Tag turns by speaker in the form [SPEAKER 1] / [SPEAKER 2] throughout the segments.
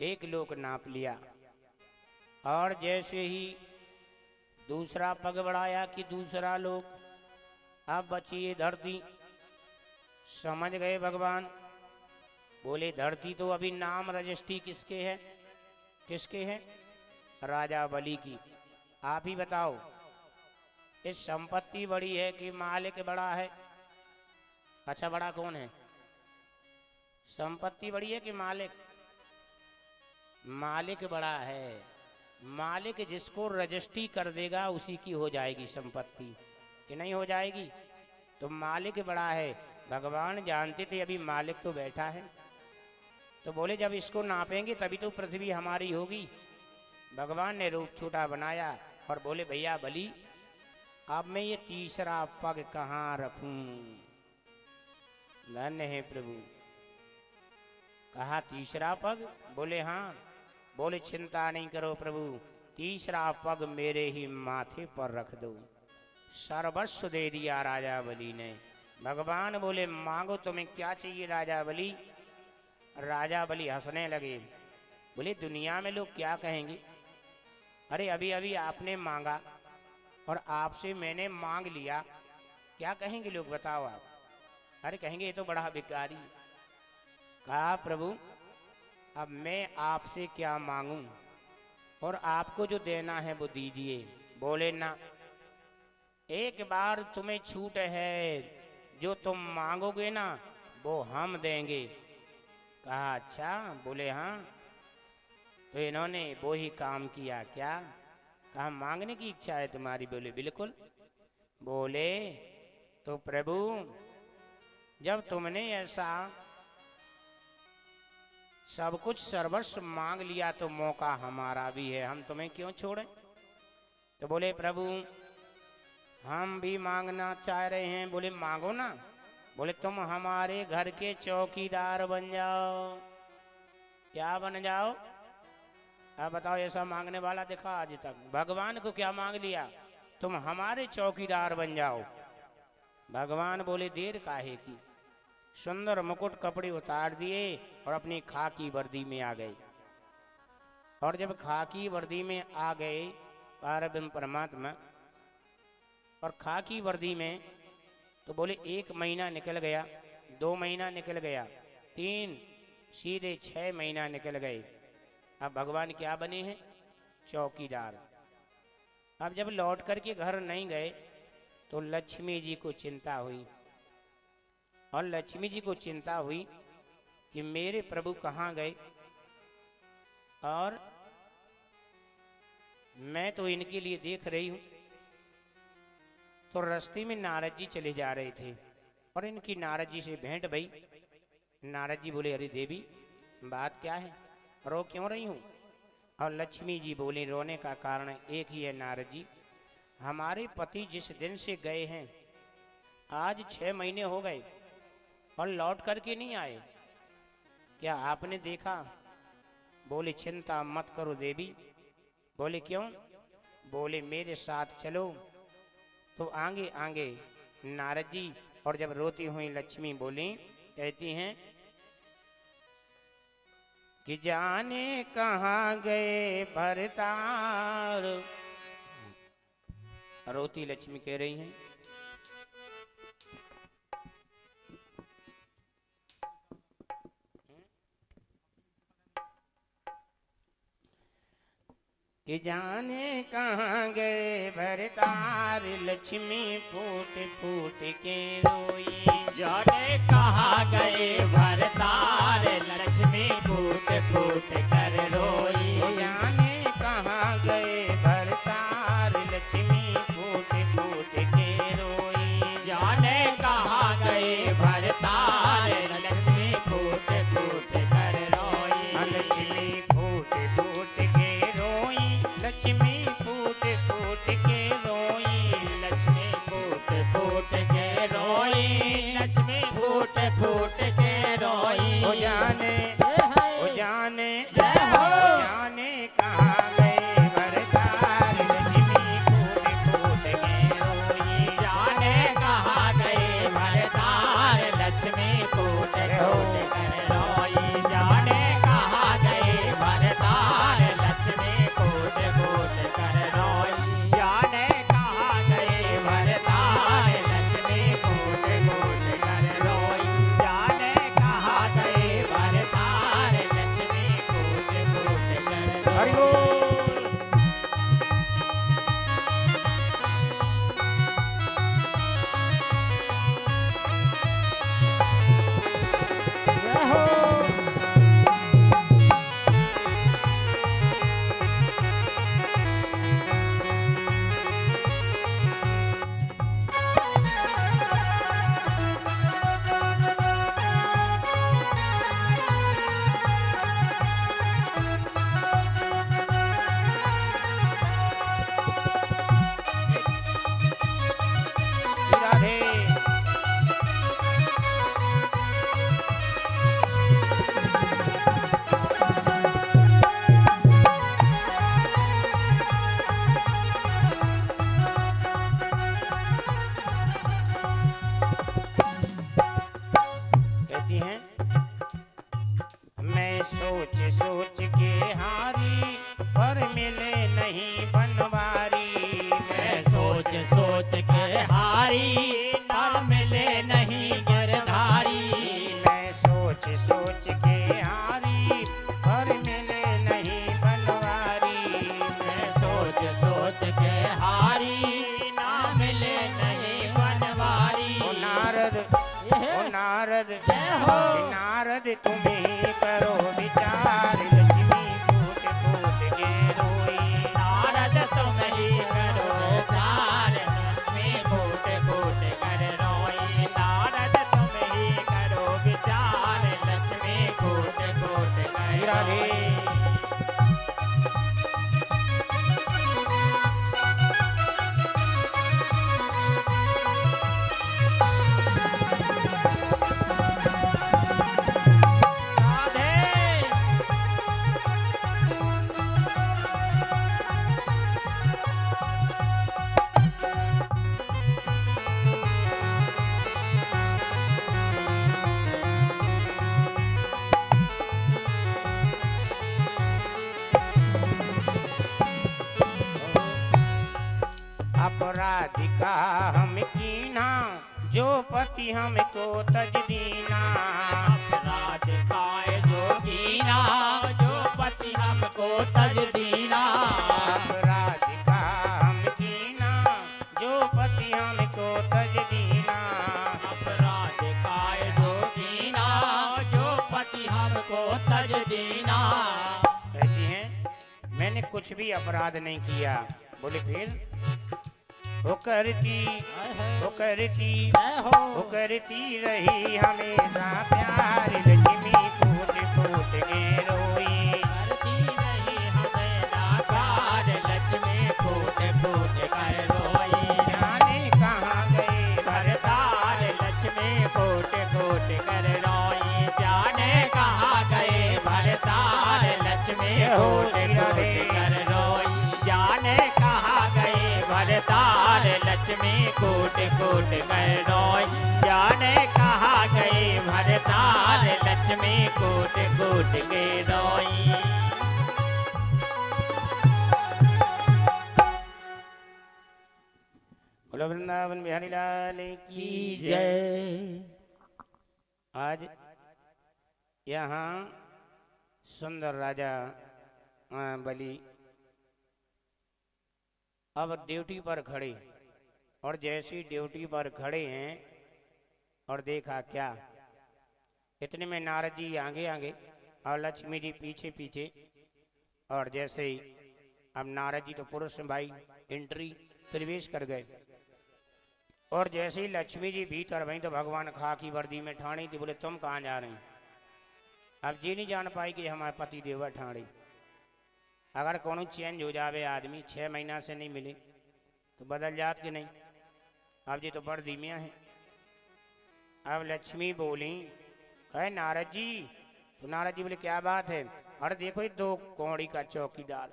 [SPEAKER 1] एक लोक नाप लिया और जैसे ही दूसरा पग बढ़ाया कि दूसरा लोक, अब बची ये धरती। समझ गए भगवान, बोले धरती तो अभी नाम रजिस्ट्री किसके है, किसके है? राजा बलि की। आप ही बताओ, इस संपत्ति बड़ी है कि मालिक बड़ा है? अच्छा, बड़ा कौन है? संपत्ति बड़ी है कि मालिक? मालिक बड़ा है। मालिक जिसको रजिस्ट्री कर देगा उसी की हो जाएगी संपत्ति, कि नहीं हो जाएगी? तो मालिक बड़ा है। भगवान जानते थे अभी मालिक तो बैठा है, तो बोले जब इसको नापेंगे तभी तो पृथ्वी हमारी होगी। भगवान ने रूप छोटा बनाया और बोले भैया बलि, अब मैं ये तीसरा पग कहाँ रखूं? धन्य है प्रभु। कहा तीसरा पग? बोले हाँ। बोले चिंता नहीं करो प्रभु, तीसरा पग मेरे ही माथे पर रख दो। सर्वस्व दे दिया राजा बलि ने। भगवान बोले मांगो तुम्हें क्या चाहिए राजा बलि? राजा बलि हंसने लगे, बोले दुनिया में लोग क्या कहेंगे? अरे अभी अभी आपने मांगा और आपसे मैंने मांग लिया, क्या कहेंगे लोग बताओ आप? अरे कहेंगे ये तो बड़ा भिखारी। कहा प्रभु अब मैं आपसे क्या मांगूं, और आपको जो देना है वो दीजिए। बोले ना, एक बार तुम्हें छूट है, जो तुम मांगोगे ना वो हम देंगे। कहा अच्छा? बोले हाँ। तो इन्होंने वो ही काम किया। क्या कहा? मांगने की इच्छा है तुम्हारी? बोले बिल्कुल। बोले तो प्रभु जब तुमने ऐसा सब कुछ सर्वस्व मांग लिया तो मौका हमारा भी है, हम तुम्हें क्यों छोड़ें? तो बोले प्रभु हम भी मांगना चाह रहे हैं। बोले मांगो ना। बोले तुम हमारे घर के चौकीदार बन जाओ। क्या बन जाओ? अब बताओ, ऐसा मांगने वाला देखा आज तक? भगवान को क्या मांग लिया? तुम हमारे चौकीदार बन जाओ। भगवान बोले देर काहे की? सुंदर मुकुट कपड़े उतार दिए और अपनी खाकी वर्दी में आ गए। और जब खाकी वर्दी में आ गए पारब्रह्म परमात्मा, और खाकी वर्दी में, तो बोले 1 महीना निकल गया, 2 महीना निकल गया, 3, सीधे 6 महीना निकल गए। अब भगवान क्या बने हैं? चौकीदार। अब जब लौट करके घर नहीं गए तो लक्ष्मी जी को चिंता हुई, और लक्ष्मी जी को चिंता हुई कि मेरे प्रभु कहाँ गए, और मैं तो इनके लिए देख रही हूं। तो रास्ते में नारद जी चले जा रहे थे और इनकी नारद जी से भेंट भई। नारद जी बोले अरे देवी बात क्या है, रो क्यों रही हूं? और लक्ष्मी जी बोली रोने का कारण एक ही है नारद जी, हमारे पति जिस दिन से गए हैं आज 6 महीने हो गए और लौट करके नहीं आए, क्या आपने देखा? बोले चिंता मत करो देवी। बोले क्यों? बोले मेरे साथ चलो। तो आगे आगे नारद जी, और जब रोती हुई लक्ष्मी बोली, कहती हैं कि जाने कहाँ गए भरतार। रोती लक्ष्मी कह रही हैं कि जाने कहाँ गए भरतार, लक्ष्मी फूट फूट के रोई।
[SPEAKER 2] जाने कहाँ गए भरतार, लक्ष्मी फूट फूट कर रोई।
[SPEAKER 1] जाने कहाँ गए भरतार, लक्ष्मी फूट फूट के रोई।
[SPEAKER 2] जाने कहाँ गए भरतार, लक्ष्मी फूट फूट कर रोई।
[SPEAKER 1] लक्ष्मी फूट फूट के रोई, लक्ष्मी फूट फूट के रोई।
[SPEAKER 2] लक्ष्मी फूट फूट के रोई, लक्ष्मी फूट फूट के रोई।
[SPEAKER 1] ओ जाने
[SPEAKER 2] जय हो।
[SPEAKER 1] जाने कहाँ गए भरतार, लक्ष्मी फूट फूट के रोई।
[SPEAKER 2] जाने कहाँ गए भरतार, लक्ष्मी फूट फूट कर रोई। जाने कहाँ गए
[SPEAKER 1] हरि बोल।
[SPEAKER 2] जय हो।
[SPEAKER 1] राधे। कहती हैं मैं सोच सोच के हारी पर मिले नहीं बनवारी।
[SPEAKER 2] मैं सोच सोच के हारी पर मिले नहीं गिरधारी।
[SPEAKER 1] मैं सोच सोच के हारी पर मिले नहीं बनवारी।
[SPEAKER 2] मैं सोच सोच के हारी ना मिले नहीं बनवारी।
[SPEAKER 1] ओ नारद, ओ नारद,
[SPEAKER 2] जय हो।
[SPEAKER 1] नारद तुम्हें करो विचार। लक्ष्मी कूट कूट के रोई।
[SPEAKER 2] नारद तुम ही करो विचार। लक्ष्मी कूट कूट कर रोई। नारद तुम ही करो विचार। लक्ष्मी कूट कूट कर
[SPEAKER 1] राधे।
[SPEAKER 2] रोई। राधे।
[SPEAKER 1] अपराधिका हम कीना जो पति हमको तज दीना।
[SPEAKER 2] अपराध काय जोगीना जो पति हमको तज दीना।
[SPEAKER 1] अपराधिका हम कीना जो पति हमको तज दीना।
[SPEAKER 2] अपराध काय जोगीना जो पति हमको तज दीना।
[SPEAKER 1] कहती हैं मैंने कुछ भी अपराध नहीं किया। बोले फिर वो करती
[SPEAKER 2] जय हो।
[SPEAKER 1] वो करती रही हमेशा प्यार। लक्ष्मी फूट फूट के रोई।
[SPEAKER 2] करती रही हमें नाकार। लक्ष्मी फूट फूट कर रोई।
[SPEAKER 1] जाने कहाँ गए
[SPEAKER 2] भरतार लक्ष्मी फूट फूट कर रोई। जाने कहाँ गए भरतार। लक्ष्मी फूट फूट कर रोई। जाने कहाँ गए भरतार। लक्ष्मी कूट कूट कर रोई। जाने कहाँ गए भरतार। लक्ष्मी कूट कूट के रोई।
[SPEAKER 1] बोलो वृंदावन बिहारी लाल की
[SPEAKER 2] की
[SPEAKER 1] जय।
[SPEAKER 2] जय।
[SPEAKER 1] आज यहाँ सुंदर राजा बलि अब ड्यूटी पर खड़े, और जैसी ड्यूटी पर खड़े हैं और देखा क्या, इतने में नारद जी आगे आगे और लक्ष्मी जी पीछे पीछे। और जैसे ही अब नारद जी तो पुरुष भाई एंट्री प्रवेश कर गए, और जैसे ही लक्ष्मी जी भीतर वहीं तो भगवान खा की वर्दी में ठाणी थी। बोले तुम कहाँ जा रहे हैं? अब जी नहीं जान पाई कि हमारे पति देव ठाणी। अगर कोनो चेंज हो जावे आदमी 6 महीना से नहीं मिले तो बदल जात कि नहीं। अब जी तो बड़ धीमिया है। अब लक्ष्मी बोली कहे नारद जी। तो नारद जी बोले क्या बात है? अरे देखो ये 2 कौड़ी का चौकीदार।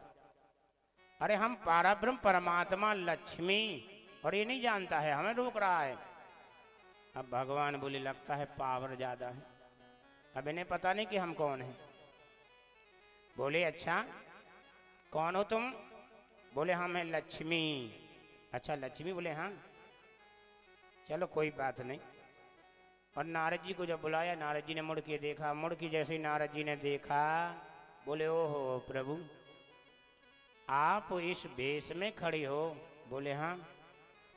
[SPEAKER 1] अरे हम पारब्रह्म परमात्मा लक्ष्मी, और ये नहीं जानता है, हमें रोक रहा है। अब भगवान बोले लगता है पावर ज्यादा है, अब इन्हें पता नहीं कि हम कौन हैं। बोले अच्छा कौन हो तुम? बोले हम हैं लक्ष्मी। अच्छा लक्ष्मी? बोले हाँ। चलो कोई बात नहीं। और नारद जी को जब बुलाया, नारद जी ने मुड़ के देखा। मुड़ के जैसे ही नारद जी ने देखा, बोले ओहो प्रभु आप इस वेश में खड़ी हो? बोले हाँ।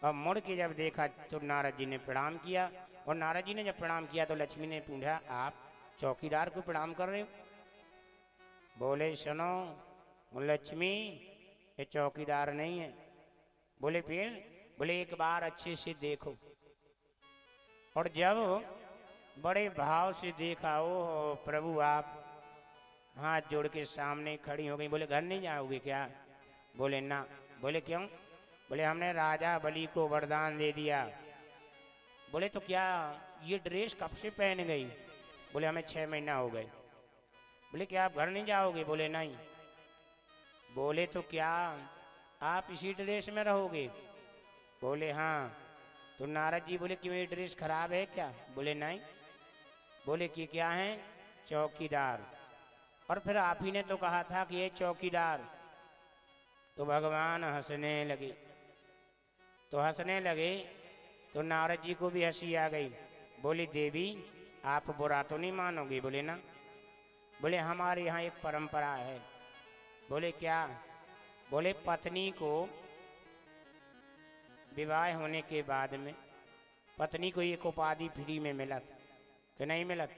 [SPEAKER 1] और मुड़ के जब देखा तो नारद जी ने प्रणाम किया, और नारद जी ने जब प्रणाम किया तो लक्ष्मी ने पूछा आप चौकीदार को प्रणाम कर रहे हो? बोले सुनो लक्ष्मी, ये चौकीदार नहीं है। बोले फिर? बोले एक बार अच्छे से देखो। और जब बड़े भाव से देखा, ओ प्रभु आप हाथ जोड़ के सामने खड़ी हो गई। बोले घर नहीं जाओगे क्या? बोले ना। बोले क्यों? बोले हमने राजा बलि को वरदान दे दिया। बोले तो क्या ये ड्रेस कब से पहन गई? बोले हमें 6 महीना हो गए। बोले क्या आप घर नहीं जाओगे? बोले नहीं। बोले तो क्या आप इसी ड्रेस में रहोगे? बोले हाँ। तो नारद जी बोले क्यों, ये ड्रेस खराब है क्या? बोले नहीं। बोले कि क्या है? चौकीदार। और फिर आप ही ने तो कहा था कि ये चौकीदार। तो भगवान हंसने लगे। तो हंसने लगे तो नारद जी को भी हंसी आ गई। बोली देवी आप बुरा तो नहीं मानोगे? बोले ना। बोले हमारे यहाँ एक परंपरा है। बोले क्या? बोले पत्नी को विवाह होने के बाद में पत्नी को एक उपाधि फ्री में मिलत कि नहीं मिलत?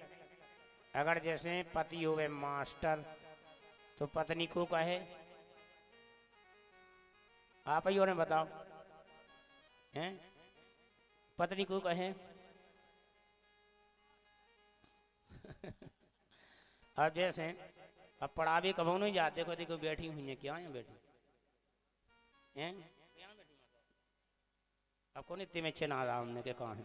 [SPEAKER 1] अगर जैसे पति हुए मास्टर तो पत्नी को कहे, आप ही और बताओ हैं, पत्नी को कहे अब जैसे अब पढ़ावे कभो नहीं जाते, को देखो बैठी हुई है, क्या है बैठी हैं? अब कौन इतने में चिन्ह रहा हमने के कहा है?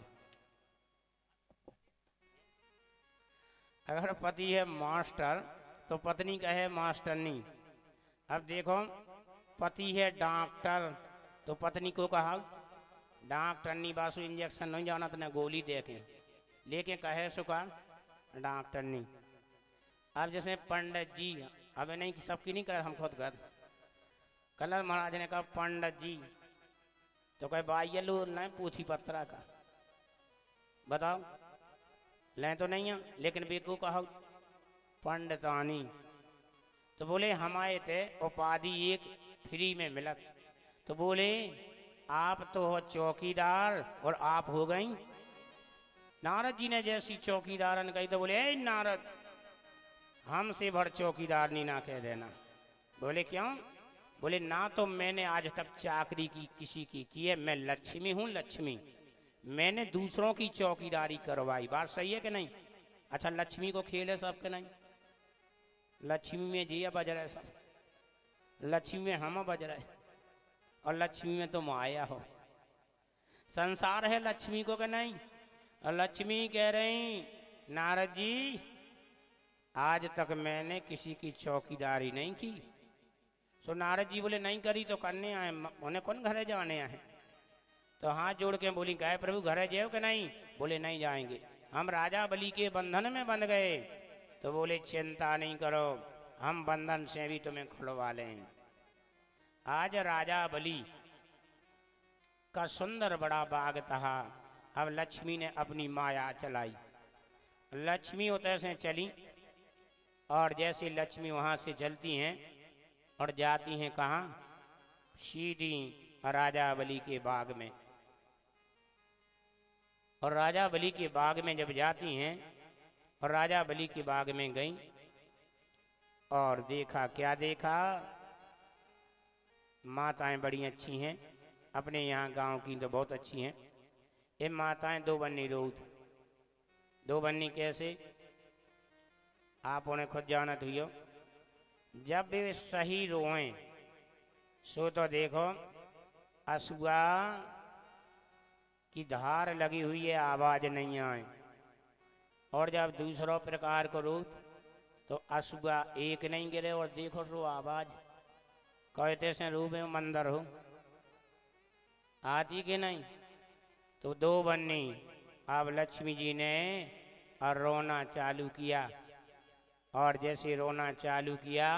[SPEAKER 1] अगर पति है मास्टर तो पत्नी कहे मास्टरनी। अब देखो पति है डॉक्टर तो पत्नी को कहा डॉक्टरनी। बासु इंजेक्शन नहीं जाना तो गोली देके लेके कहे सुखा डॉक्टरनी। अब जैसे पंडित जी, अब नहीं कि सबकी नहीं करे, हम खुद कर। कलर महाराज ने कहा पंडित जी तो कहे बाई लो नहीं पूछी पत्रा का, बताओ लें तो नहीं है, लेकिन बेको कहा पंडितानी। तो बोले हमारे थे उपाधि एक फ्री में मिलत। तो बोले आप तो हो चौकीदार और आप हो गई। नारद जी ने जैसी चौकीदारन कही तो बोले ए नारद हमसे भर चौकीदार नहीं ना कह देना। बोले क्यों? बोले ना तो मैंने आज तक चाकरी की किसी की है, मैं लक्ष्मी हूँ लक्ष्मी, मैंने दूसरों की चौकीदारी करवाई। बात सही है कि नहीं? अच्छा लक्ष्मी को खेल है सबके नहीं? लक्ष्मी में जिया बज रहे सब, लक्ष्मी में हम बज रहे, और लक्ष्मी में तुम आया हो। संसार है लक्ष्मी को कि नहीं? और लक्ष्मी कह रही नारद जी आज तक मैंने किसी की चौकीदारी नहीं की। तो नारद जी बोले नहीं करी तो करने आए, उन्हें कौन घरे जाने आए? तो हाथ जोड़ के बोली कहे प्रभु घरे जाओ कि नहीं? बोले नहीं जाएंगे, हम राजा बलि के बंधन में बंध गए। तो बोले चिंता नहीं करो, हम बंधन से भी तुम्हें खुलवा लें। आज राजा बलि का सुंदर बड़ा बाग था। अब लक्ष्मी ने अपनी माया चलाई। लक्ष्मी उतर से चली, और जैसे लक्ष्मी वहां से चलती हैं और जाती हैं कहाँ? सीधी राजा बलि के बाग में। और राजा बलि के बाग में जब जाती हैं और राजा बलि के बाग में गई और देखा, क्या देखा? माताएं बड़ी अच्छी हैं, अपने यहाँ गांव की तो बहुत अच्छी हैं। ये माताएं दो बन्नी रोत। दो बन्नी कैसे? आप उन्हें खुद जानत हुई। जब वे सही रोएं सो तो देखो असुआ की धार लगी हुई है, आवाज नहीं आए। और जब दूसरों प्रकार को रो तो असुआ एक नहीं गिरे, और देखो सो आवाज कहते से रूप में मंदिर हो आती के नहीं। तो दो बन्नी अब लक्ष्मी जी ने और रोना चालू किया। और जैसे रोना चालू किया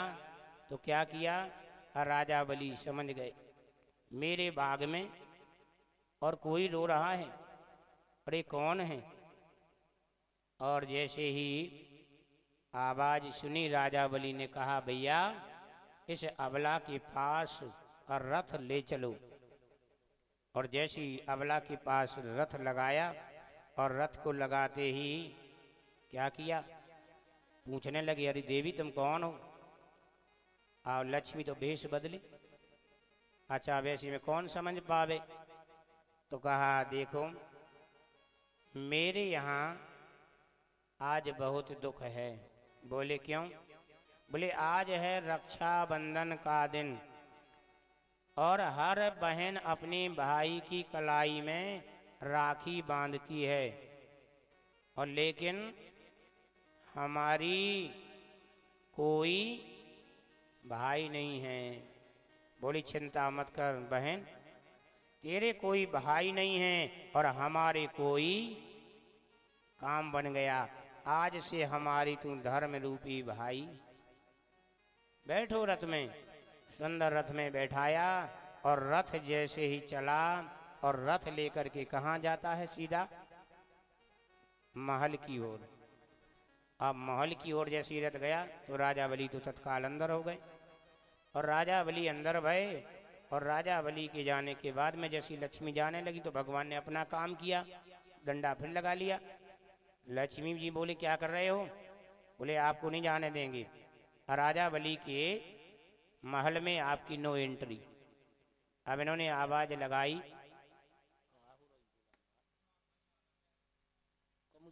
[SPEAKER 1] तो क्या किया? राजा बलि समझ गए मेरे बाग में और कोई रो रहा है, अरे कौन है? और जैसे ही आवाज सुनी राजा बलि ने कहा भैया इस अबला के पास रथ ले चलो। और जैसी अबला के पास रथ लगाया और रथ को लगाते ही क्या किया, पूछने लगी, अरे देवी तुम कौन हो? और लक्ष्मी तो भेष बदली। अच्छा वैसे में कौन समझ पावे? तो कहा देखो मेरे यहाँ आज बहुत दुख है। बोले क्यों? बोले आज है रक्षाबंधन का दिन और हर बहन अपनी भाई की कलाई में राखी बांधती है, और लेकिन हमारी कोई भाई नहीं है। बोली चिंता मत कर बहन, तेरे कोई भाई नहीं है और हमारे कोई काम बन गया। आज से हमारी तू धर्म रूपी भाई। बैठो रथ में। सुंदर रथ में बैठाया और रथ जैसे ही चला और रथ लेकर के कहाँ जाता है? सीधा महल की ओर। अब महल की ओर जैसे रथ गया तो राजा बलि तो तत्काल अंदर हो गए और राजा बलि अंदर भये। और राजा बलि के जाने के बाद में जैसी लक्ष्मी जाने लगी तो भगवान ने अपना काम किया, डंडा फिर लगा लिया। लक्ष्मी जी बोले क्या कर रहे हो? बोले आपको नहीं जाने देंगे, राजा बलि के महल में आपकी नो एंट्री। अब इन्होंने आवाज लगाई,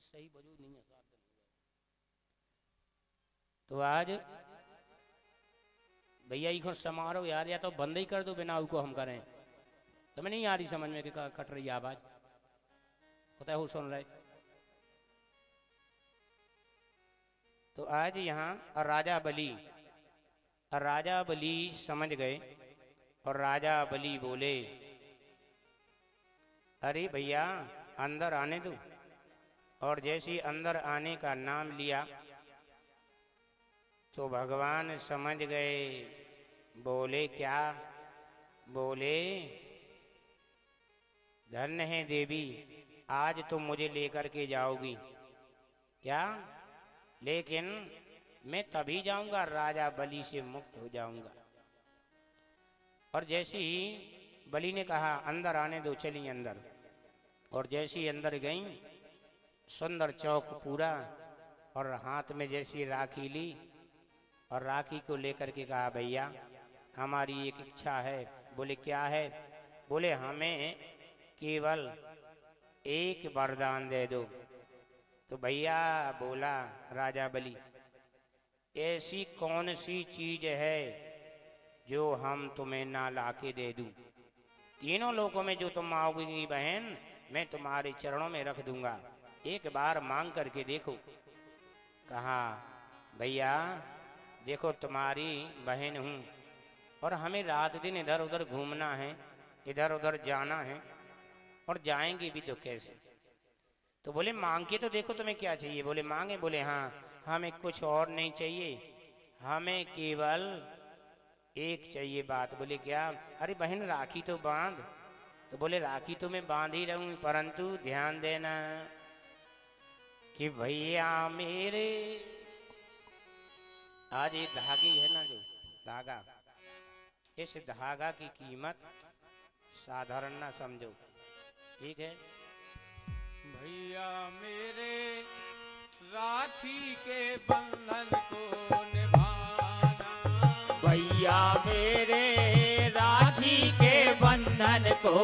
[SPEAKER 1] सही वजूद नहीं है। तो आज भैया ये समारोह यार, या तो बंद ही कर दो बिना उसको हम करें। तुम्हें नहीं आ रही समझ में कि कट रही आवाज? पता है वो सुन रहे। तो आज यहाँ राजा बलि समझ गए और राजा बलि बोले अरे भैया अंदर आने दो। और जैसे अंदर आने का नाम लिया तो भगवान समझ गए। बोले क्या? बोले धन्य है देवी, आज तुम मुझे लेकर के जाओगी क्या? लेकिन मैं तभी जाऊंगा राजा बलि से मुक्त हो जाऊंगा। और जैसे ही बलि ने कहा अंदर आने दो, चली अंदर। और जैसे ही अंदर गई, सुंदर चौक पूरा और हाथ में जैसी राखी ली और राखी को लेकर के कहा भैया हमारी एक इच्छा है। बोले क्या है? बोले हमें केवल एक वरदान दे दो। तो भैया बोला राजा बलि ऐसी कौन सी चीज है जो हम तुम्हें ना लाके दे दूं? तीनों लोगों में जो तुम मांगोगी बहन मैं तुम्हारे चरणों में रख दूंगा, एक बार मांग करके देखो। कहा भैया देखो तुम्हारी बहन हूँ और हमें रात दिन इधर उधर घूमना है, इधर उधर जाना है और जाएंगे भी तो कैसे? तो बोले मांग के तो देखो तुम्हें क्या चाहिए। बोले मांगे? बोले हाँ हमें कुछ और नहीं चाहिए, हमें केवल एक चाहिए बात। बोले क्या? अरे बहन राखी तो बांध। तो बोले राखी तो मैं बांध ही रहूं, परंतु ध्यान देना कि भैया मेरे आज ये धागी है ना, जो धागा, इस धागा की कीमत साधारण ना समझो, ठीक है?
[SPEAKER 3] भैया मेरे राखी के बंधन को निभाना,
[SPEAKER 2] भैया मेरे राखी के बंधन को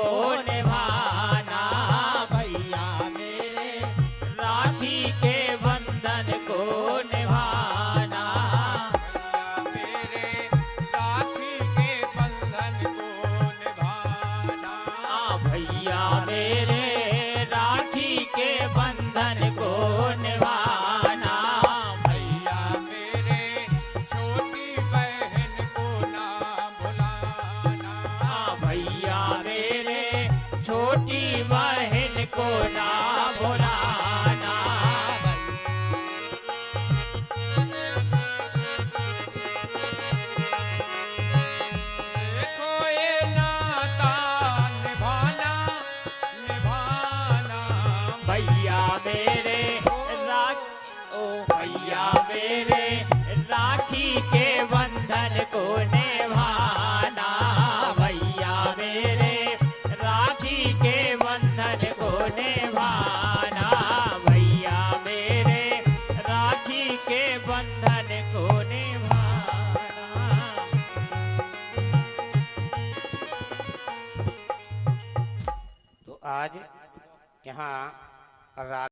[SPEAKER 2] निभाना,
[SPEAKER 3] भैया मेरे
[SPEAKER 2] राखी के बंधन को निभाना,
[SPEAKER 3] भैया मेरे राखी के बंधन को निभाना,
[SPEAKER 2] भैया मेरे राखी के बंधन को निभाना,
[SPEAKER 3] भैया मेरे छोटी बहन को ना भुलाना,
[SPEAKER 2] भैया मेरे छोटी बहन को ना भुलाना,
[SPEAKER 3] देखो ये नाता निभाना निभाना,
[SPEAKER 2] भैया मेरे भैया मेरे राखी के बंधन को ने
[SPEAKER 1] आज यहाँ रात